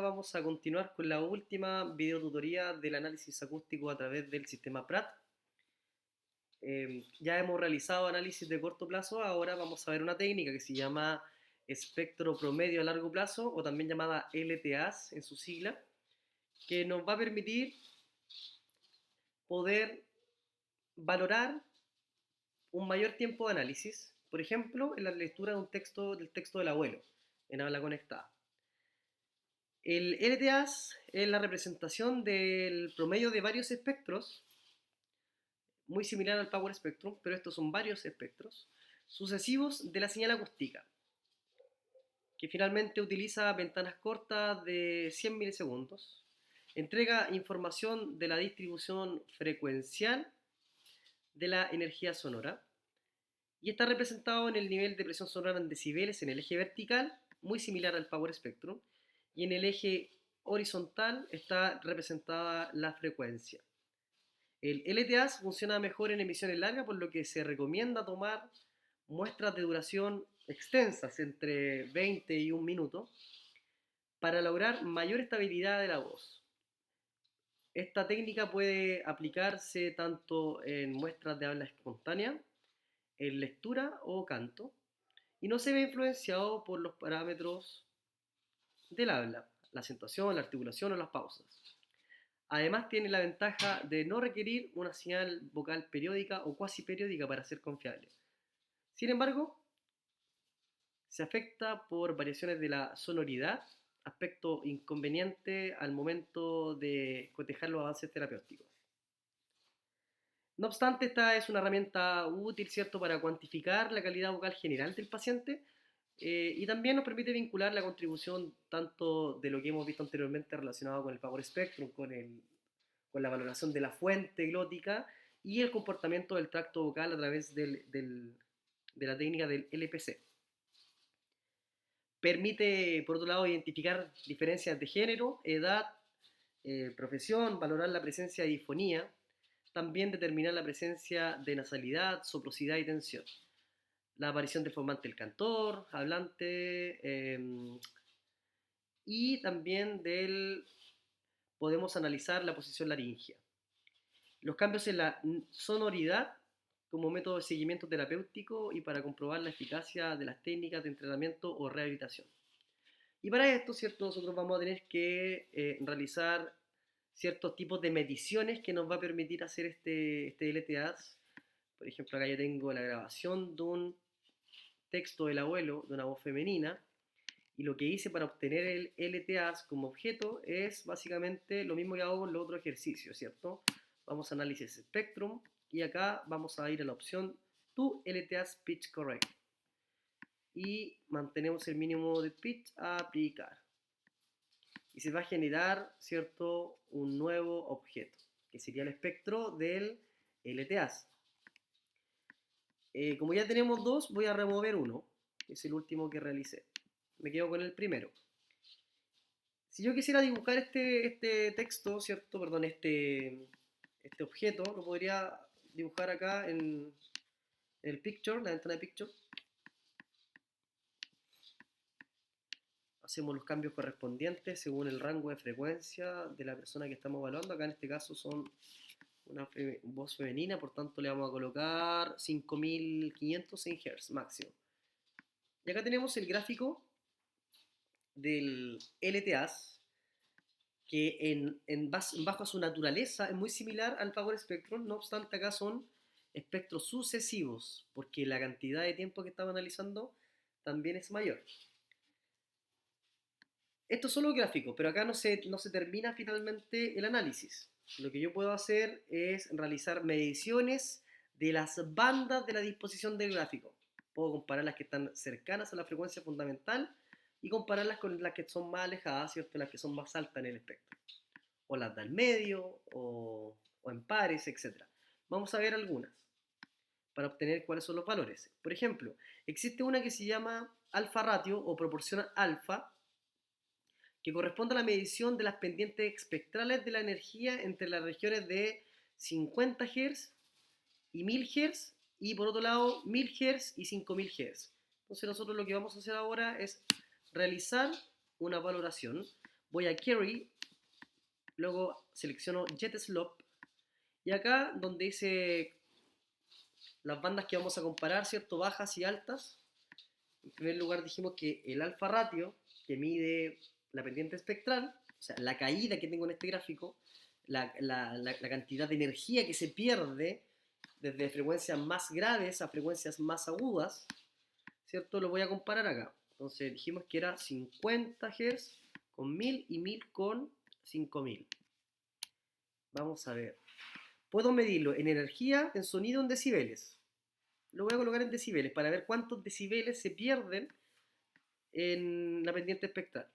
Vamos a continuar con la última videotutoría del análisis acústico a través del sistema Pratt. Ya hemos realizado análisis de corto plazo, ahora vamos a ver una técnica que se llama espectro promedio a largo plazo, o también llamada LTAs en su sigla, que nos va a permitir poder valorar un mayor tiempo de análisis, por ejemplo, en la lectura de un texto, del texto del abuelo, en habla conectada. El LTAs es la representación del promedio de varios espectros, muy similar al Power Spectrum, pero estos son varios espectros sucesivos de la señal acústica, que finalmente utiliza ventanas cortas de 100 milisegundos, entrega información de la distribución frecuencial de la energía sonora y está representado en el nivel de presión sonora en decibeles en el eje vertical, muy similar al Power Spectrum, y en el eje horizontal está representada la frecuencia. El LTAs funciona mejor en emisiones largas, por lo que se recomienda tomar muestras de duración extensas, entre 20 y 1 minuto, para lograr mayor estabilidad de la voz. Esta técnica puede aplicarse tanto en muestras de habla espontánea, en lectura o canto, y no se ve influenciado por los parámetros del habla, la acentuación, la articulación o las pausas. Además tiene la ventaja de no requerir una señal vocal periódica o cuasi periódica para ser confiable. Sin embargo, se afecta por variaciones de la sonoridad, aspecto inconveniente al momento de cotejar los avances terapéuticos. No obstante, esta es una herramienta útil, ¿cierto?, para cuantificar la calidad vocal general del paciente, y también nos permite vincular la contribución tanto de lo que hemos visto anteriormente relacionado con el Power Spectrum, con la valoración de la fuente glótica y el comportamiento del tracto vocal a través de la técnica del LPC. Permite, por otro lado, identificar diferencias de género, edad, profesión, valorar la presencia de difonía, también determinar la presencia de nasalidad, soprosidad y tensión, la aparición del formante del cantor, hablante, y también podemos analizar la posición laringea. Los cambios en la sonoridad como método de seguimiento terapéutico y para comprobar la eficacia de las técnicas de entrenamiento o rehabilitación. Y para esto, ¿cierto?, nosotros vamos a tener que realizar ciertos tipos de mediciones que nos va a permitir hacer este LTAs. Por ejemplo, acá yo tengo la grabación de un texto del abuelo, de una voz femenina, y lo que hice para obtener el LTAs como objeto es básicamente lo mismo que hago con los otros ejercicios, ¿cierto? Vamos a análisis spectrum y acá vamos a ir a la opción to LTAs pitch correct y mantenemos el mínimo de pitch a aplicar y se va a generar, ¿cierto?, un nuevo objeto que sería el espectro del LTAs. Como ya tenemos dos, voy a remover uno, que es el último que realicé. Me quedo con el primero. Si yo quisiera dibujar este texto, ¿cierto? Perdón, este objeto, lo podría dibujar acá en el picture, la ventana de picture. Hacemos los cambios correspondientes según el rango de frecuencia de la persona que estamos evaluando. Acá en este caso son una voz femenina, por tanto le vamos a colocar 5500 en Hz máximo. Y acá tenemos el gráfico del LTAs, que bajo a su naturaleza es muy similar al Power Spectrum, no obstante acá son espectros sucesivos, porque la cantidad de tiempo que estamos analizando también es mayor. Esto es solo gráfico, pero acá no se termina finalmente el análisis. Lo que yo puedo hacer es realizar mediciones de las bandas de la disposición del gráfico. Puedo comparar las que están cercanas a la frecuencia fundamental y compararlas con las que son más alejadas, ¿cierto?, las que son más altas en el espectro. O las del medio, o en pares, etc. Vamos a ver algunas para obtener cuáles son los valores. Por ejemplo, existe una que se llama alfa ratio o proporción alfa, que corresponde a la medición de las pendientes espectrales de la energía entre las regiones de 50 Hz y 1000 Hz, y por otro lado 1000 Hz y 5000 Hz. Entonces nosotros lo que vamos a hacer ahora es realizar una valoración. voy a Carry, luego selecciono Jet Slope, y acá donde dice las bandas que vamos a comparar, ¿cierto? Bajas y altas. En primer lugar dijimos que el alfa ratio, que mide la pendiente espectral, o sea, la caída que tengo en este gráfico, la cantidad de energía que se pierde desde frecuencias más graves a frecuencias más agudas, ¿cierto? Lo voy a comparar acá. Entonces dijimos que era 50 Hz con 1000 y 1000 con 5000. Vamos a ver. Puedo medirlo en energía, en sonido, en decibeles. Lo voy a colocar en decibeles para ver cuántos decibeles se pierden en la pendiente espectral.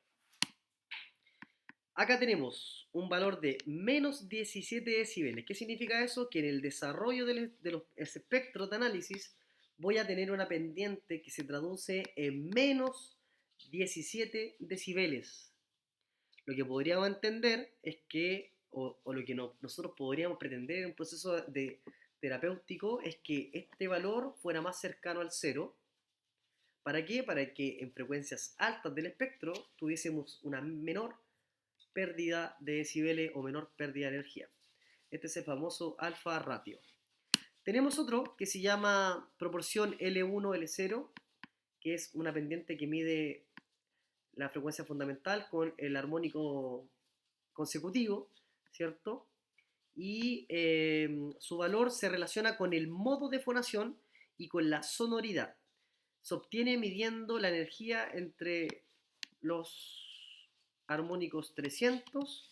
Acá tenemos un valor de menos 17 decibeles. ¿Qué significa eso? Que en el desarrollo de los espectros de análisis voy a tener una pendiente que se traduce en menos 17 decibeles. Lo que podríamos entender es que, o lo que nosotros podríamos pretender en un proceso terapéutico, es que este valor fuera más cercano al cero. ¿Para qué? Para que en frecuencias altas del espectro tuviésemos una menor pérdida de decibeles o menor pérdida de energía. Este es el famoso alfa ratio. Tenemos otro que se llama proporción L1-L0, que es una pendiente que mide la frecuencia fundamental con el armónico consecutivo, ¿cierto? Y su valor se relaciona con el modo de fonación y con la sonoridad. Se obtiene midiendo la energía entre los armónicos 300,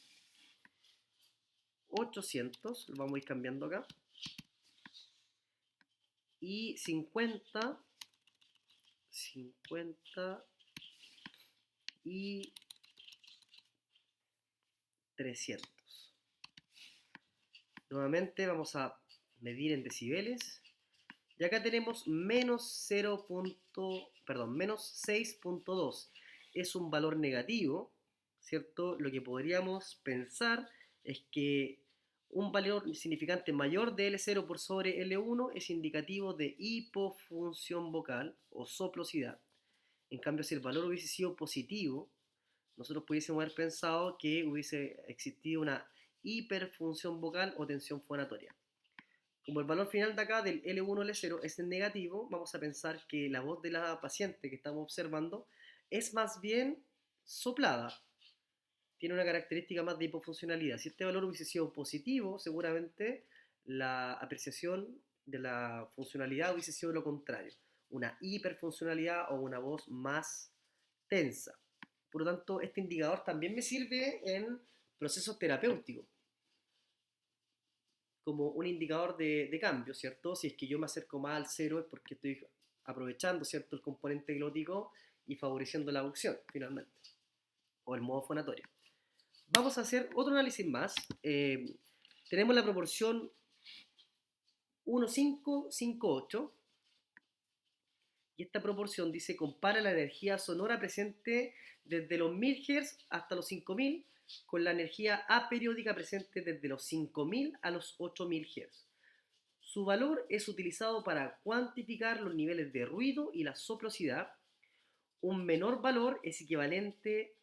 800, lo vamos a ir cambiando acá, y 50 y 300. Nuevamente vamos a medir en decibeles. Y acá tenemos menos 6.2. Es un valor negativo, ¿cierto? Lo que podríamos pensar es que un valor significante mayor de L0 por sobre L1 es indicativo de hipofunción vocal o soplosidad. En cambio, si el valor hubiese sido positivo, nosotros pudiésemos haber pensado que hubiese existido una hiperfunción vocal o tensión fonatoria. Como el valor final de acá del L1, L0 es en negativo, vamos a pensar que la voz de la paciente que estamos observando es más bien soplada. Tiene una característica más de hipofuncionalidad. Si este valor hubiese sido positivo, seguramente la apreciación de la funcionalidad hubiese sido lo contrario. Una hiperfuncionalidad o una voz más tensa. Por lo tanto, este indicador también me sirve en procesos terapéuticos como un indicador de cambio, ¿cierto? Si es que yo me acerco más al cero es porque estoy aprovechando, ¿cierto?, el componente glótico y favoreciendo la audición, finalmente, o el modo fonatorio. Vamos a hacer otro análisis más. Tenemos la proporción 1,558 y esta proporción dice compara la energía sonora presente desde los 1000 Hz hasta los 5000 con la energía aperiódica presente desde los 5000 a los 8000 Hz. Su valor es utilizado para cuantificar los niveles de ruido y la soplosidad. Un menor valor es equivalente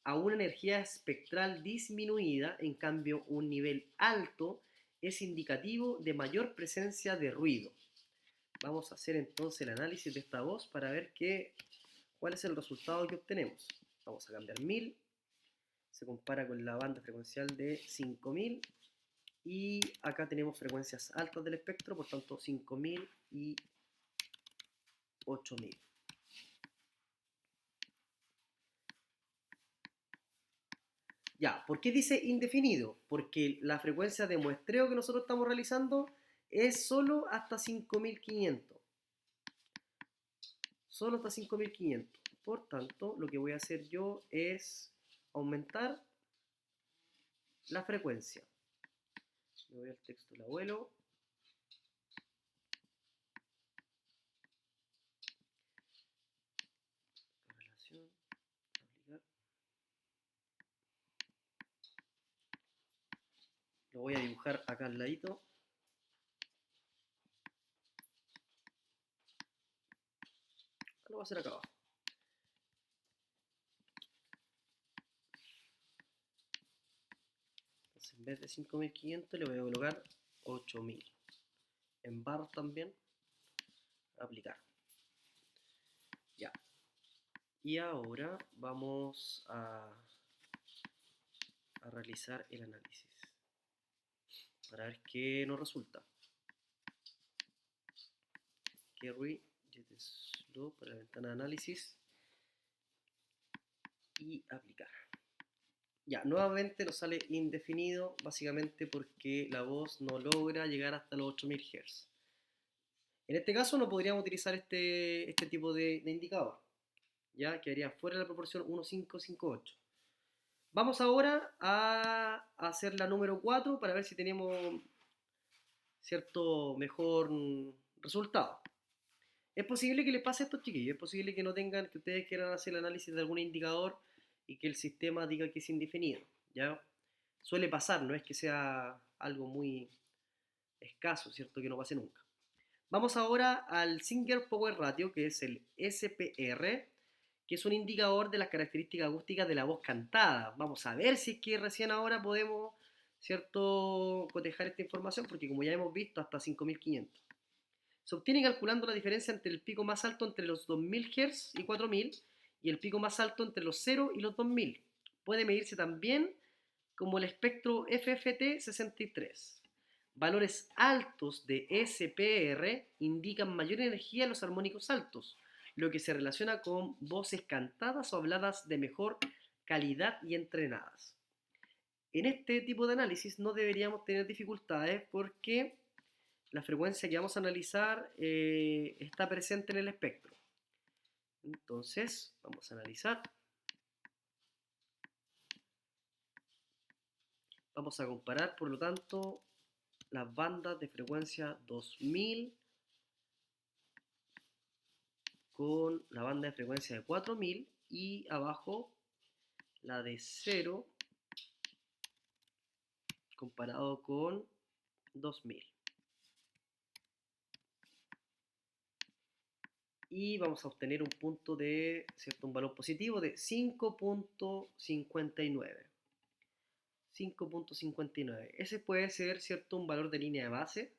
a una energía espectral disminuida, en cambio un nivel alto es indicativo de mayor presencia de ruido. Vamos a hacer entonces el análisis de esta voz para ver cuál es el resultado que obtenemos. Vamos a cambiar 1000, se compara con la banda frecuencial de 5000 y acá tenemos frecuencias altas del espectro, por tanto 5000 y 8000. Ya, ¿por qué dice indefinido? Porque la frecuencia de muestreo que nosotros estamos realizando es solo hasta 5500. Solo hasta 5500. Por tanto, lo que voy a hacer yo es aumentar la frecuencia. Me voy al texto del abuelo. Correlación. Aplicar. Lo voy a dibujar acá al ladito. Lo voy a hacer acá abajo. En vez de 5500 le voy a colocar 8000. En barras también, aplicar. Ya. Y ahora vamos a realizar el análisis para ver qué nos resulta. Query slow para la ventana de análisis y aplicar. Ya, nuevamente nos sale indefinido, básicamente porque la voz no logra llegar hasta los 8000 Hz. En este caso no podríamos utilizar este tipo de indicador, ya quedaría fuera de la proporción 1558. Vamos ahora a hacer la número 4 para ver si tenemos cierto mejor resultado. Es posible que les pase a estos chiquillos, es posible que no tengan, que ustedes quieran hacer el análisis de algún indicador y que el sistema diga que es indefinido, ¿ya? Suele pasar, no es que sea algo muy escaso, ¿cierto? Que no pase nunca. Vamos ahora al Singer Power Ratio, que es el SPR, que es un indicador de las características acústicas de la voz cantada. Vamos a ver si es que recién ahora podemos, ¿cierto?, cotejar esta información, porque como ya hemos visto, hasta 5500. Se obtiene calculando la diferencia entre el pico más alto entre los 2000 Hz y 4000 y el pico más alto entre los 0 y los 2000. Puede medirse también como el espectro FFT63. Valores altos de SPR indican mayor energía en los armónicos altos, lo que se relaciona con voces cantadas o habladas de mejor calidad y entrenadas. En este tipo de análisis no deberíamos tener dificultades porque la frecuencia que vamos a analizar está presente en el espectro. Entonces, vamos a analizar. Vamos a comparar, por lo tanto, las bandas de frecuencia 2000 con la banda de frecuencia de 4000 y abajo la de 0 comparado con 2000. Y vamos a obtener un punto de, ¿cierto?, un valor positivo de 5.59. 5.59. Ese puede ser, ¿cierto?, un valor de línea de base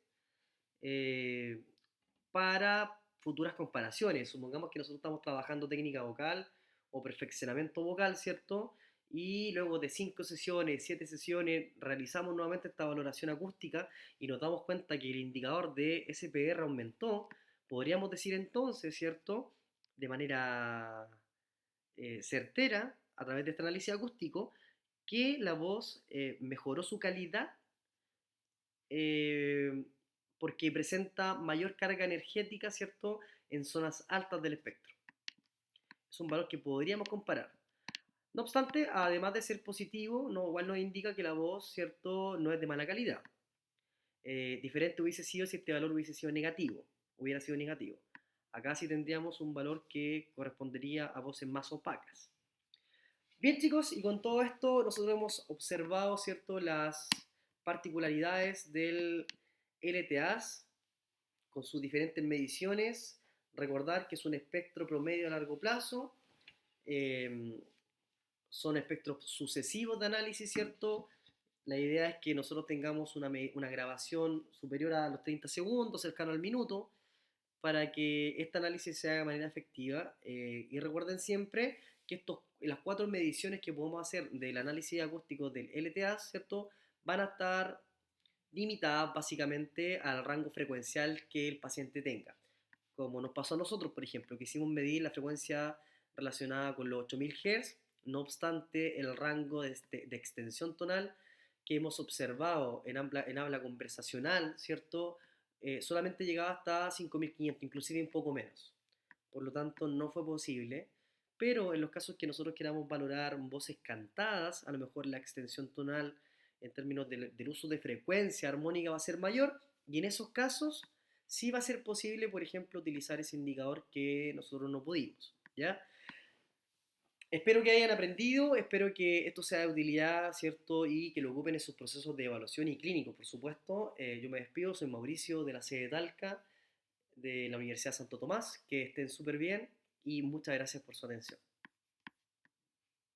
para futuras comparaciones. Supongamos que nosotros estamos trabajando técnica vocal o perfeccionamiento vocal, ¿cierto? Y luego de 5 sesiones, 7 sesiones, realizamos nuevamente esta valoración acústica y nos damos cuenta que el indicador de SPR aumentó. Podríamos decir entonces, ¿cierto?, de manera certera, a través de este análisis acústico, que la voz mejoró su calidad eh, porque presenta mayor carga energética, ¿cierto?, en zonas altas del espectro. Es un valor que podríamos comparar. No obstante, además de ser positivo, igual nos indica que la voz, ¿cierto?, no es de mala calidad. Diferente hubiese sido si este valor hubiese sido negativo, hubiera sido negativo. Acá sí tendríamos un valor que correspondería a voces más opacas. Bien, chicos, y con todo esto nosotros hemos observado, ¿cierto?, las particularidades del LTAs con sus diferentes mediciones. Recordar que es un espectro promedio a largo plazo. Son espectros sucesivos de análisis, ¿cierto? La idea es que nosotros tengamos una grabación superior a los 30 segundos, cercano al minuto, para que este análisis se haga de manera efectiva. Y recuerden siempre que las 4 mediciones que podemos hacer del análisis acústico del LTA, ¿cierto?, van a estar limitadas básicamente al rango frecuencial que el paciente tenga. Como nos pasó a nosotros, por ejemplo, que hicimos medir la frecuencia relacionada con los 8000 Hz, no obstante el rango de extensión tonal que hemos observado en habla conversacional, ¿cierto?, solamente llegaba hasta 5500, inclusive un poco menos. Por lo tanto, no fue posible. Pero en los casos que nosotros queramos valorar voces cantadas, a lo mejor la extensión tonal en términos del uso de frecuencia armónica va a ser mayor, y en esos casos sí va a ser posible, por ejemplo, utilizar ese indicador que nosotros no pudimos, ¿ya? Espero que hayan aprendido, espero que esto sea de utilidad, ¿cierto? Y que lo ocupen en sus procesos de evaluación y clínico, por supuesto. Yo me despido, soy Mauricio de la sede de Talca, de la Universidad Santo Tomás. Que estén súper bien y muchas gracias por su atención.